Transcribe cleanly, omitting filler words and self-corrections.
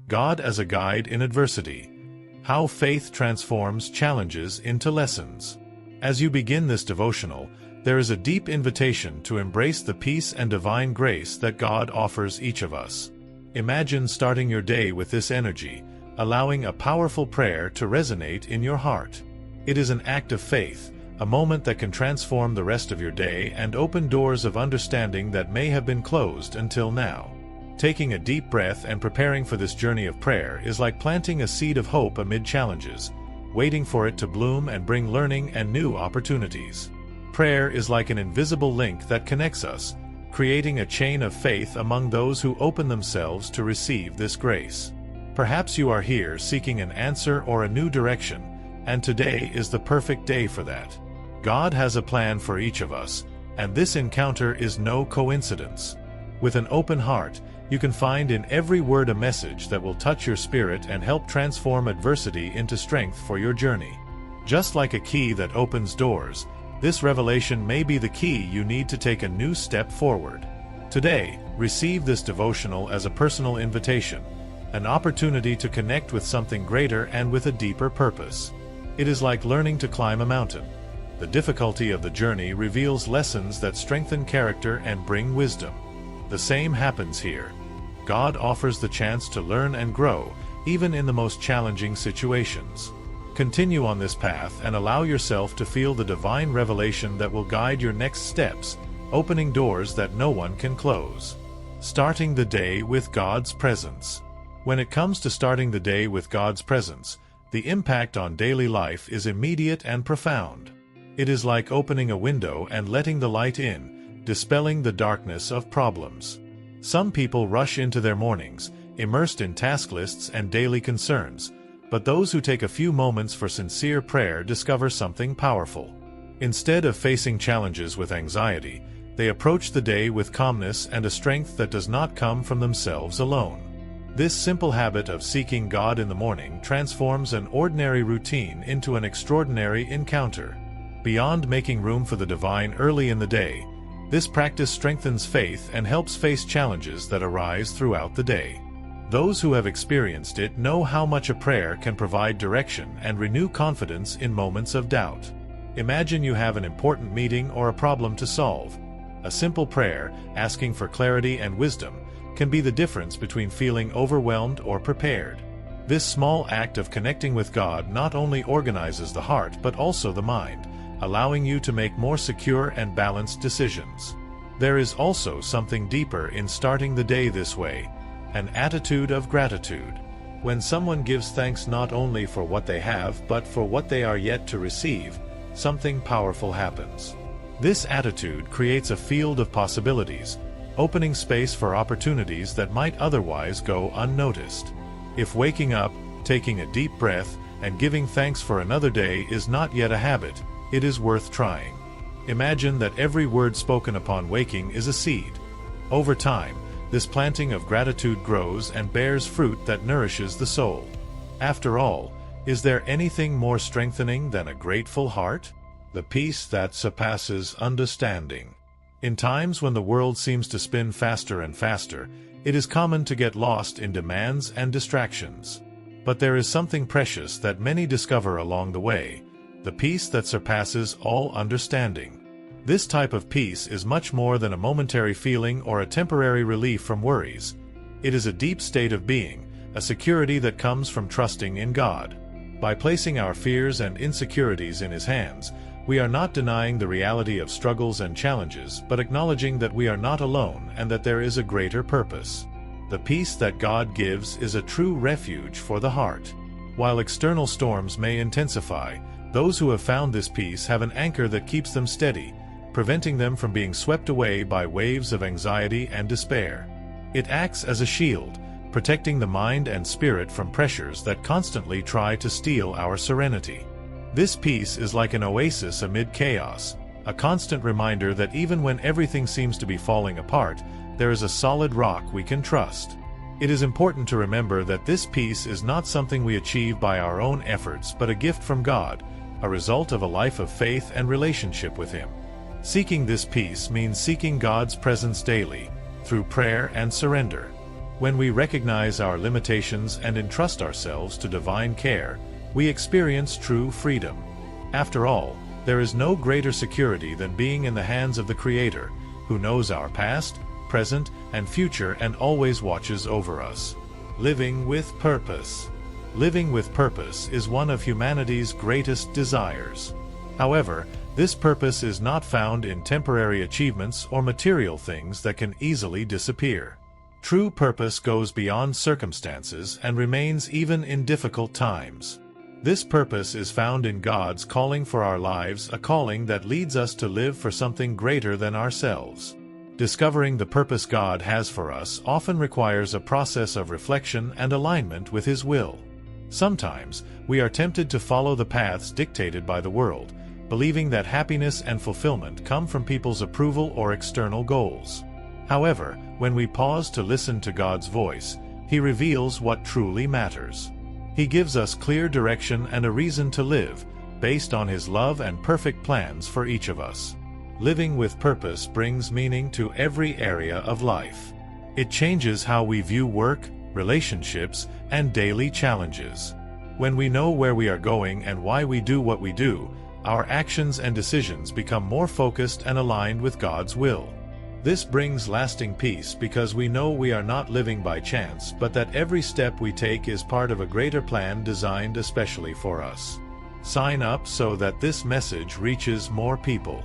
God as a guide in adversity. How faith transforms challenges into lessons. As you begin this devotional, there is a deep invitation to embrace the peace and divine grace that God offers each of us. Imagine starting your day with this energy, allowing a powerful prayer to resonate in your heart. It is an act of faith, a moment that can transform the rest of your day and open doors of understanding that may have been closed until now. Taking a deep breath and preparing for this journey of prayer is like planting a seed of hope amid challenges, waiting for it to bloom and bring learning and new opportunities. Prayer is like an invisible link that connects us, creating a chain of faith among those who open themselves to receive this grace. Perhaps you are here seeking an answer or a new direction, and today is the perfect day for that. God has a plan for each of us, and this encounter is no coincidence. With an open heart, you can find in every word a message that will touch your spirit and help transform adversity into strength for your journey. Just like a key that opens doors, this revelation may be the key you need to take a new step forward. Today, receive this devotional as a personal invitation, an opportunity to connect with something greater and with a deeper purpose. It is like learning to climb a mountain. The difficulty of the journey reveals lessons that strengthen character and bring wisdom. The same happens here. God offers the chance to learn and grow, even in the most challenging situations. Continue on this path and allow yourself to feel the divine revelation that will guide your next steps, opening doors that no one can close. Starting the day with God's presence. When it comes to starting the day with God's presence, the impact on daily life is immediate and profound. It is like opening a window and letting the light in, dispelling the darkness of problems. Some people rush into their mornings, immersed in task lists and daily concerns, but those who take a few moments for sincere prayer discover something powerful. Instead of facing challenges with anxiety, they approach the day with calmness and a strength that does not come from themselves alone. This simple habit of seeking God in the morning transforms an ordinary routine into an extraordinary encounter. Beyond making room for the divine early in the day, this practice strengthens faith and helps face challenges that arise throughout the day. Those who have experienced it know how much a prayer can provide direction and renew confidence in moments of doubt. Imagine you have an important meeting or a problem to solve. A simple prayer, asking for clarity and wisdom, can be the difference between feeling overwhelmed or prepared. This small act of connecting with God not only organizes the heart but also the mind, allowing you to make more secure and balanced decisions. There is also something deeper in starting the day this way, an attitude of gratitude. When someone gives thanks not only for what they have but for what they are yet to receive, something powerful happens. This attitude creates a field of possibilities, opening space for opportunities that might otherwise go unnoticed. If waking up, taking a deep breath, and giving thanks for another day is not yet a habit, it is worth trying. Imagine that every word spoken upon waking is a seed. Over time, this planting of gratitude grows and bears fruit that nourishes the soul. After all, is there anything more strengthening than a grateful heart? The peace that surpasses understanding. In times when the world seems to spin faster and faster, it is common to get lost in demands and distractions. But there is something precious that many discover along the way, the peace that surpasses all understanding. This type of peace is much more than a momentary feeling or a temporary relief from worries. It is a deep state of being, a security that comes from trusting in God. By placing our fears and insecurities in His hands, we are not denying the reality of struggles and challenges, but acknowledging that we are not alone and that there is a greater purpose. The peace that God gives is a true refuge for the heart. While external storms may intensify, those who have found this peace have an anchor that keeps them steady, preventing them from being swept away by waves of anxiety and despair. It acts as a shield, protecting the mind and spirit from pressures that constantly try to steal our serenity. This peace is like an oasis amid chaos, a constant reminder that even when everything seems to be falling apart, there is a solid rock we can trust. It is important to remember that this peace is not something we achieve by our own efforts but a gift from God, a result of a life of faith and relationship with Him. Seeking this peace means seeking God's presence daily, through prayer and surrender. When we recognize our limitations and entrust ourselves to divine care, we experience true freedom. After all, there is no greater security than being in the hands of the Creator, who knows our past, present, and future and always watches over us. Living with purpose. Living with purpose is one of humanity's greatest desires. However, this purpose is not found in temporary achievements or material things that can easily disappear. True purpose goes beyond circumstances and remains even in difficult times. This purpose is found in God's calling for our lives, a calling that leads us to live for something greater than ourselves. Discovering the purpose God has for us often requires a process of reflection and alignment with His will. Sometimes, we are tempted to follow the paths dictated by the world, believing that happiness and fulfillment come from people's approval or external goals. However, when we pause to listen to God's voice, He reveals what truly matters. He gives us clear direction and a reason to live, based on His love and perfect plans for each of us. Living with purpose brings meaning to every area of life. It changes how we view work, relationships, and daily challenges. When we know where we are going and why we do what we do, our actions and decisions become more focused and aligned with God's will. This brings lasting peace because we know we are not living by chance, but that every step we take is part of a greater plan designed especially for us. Sign up so that this message reaches more people.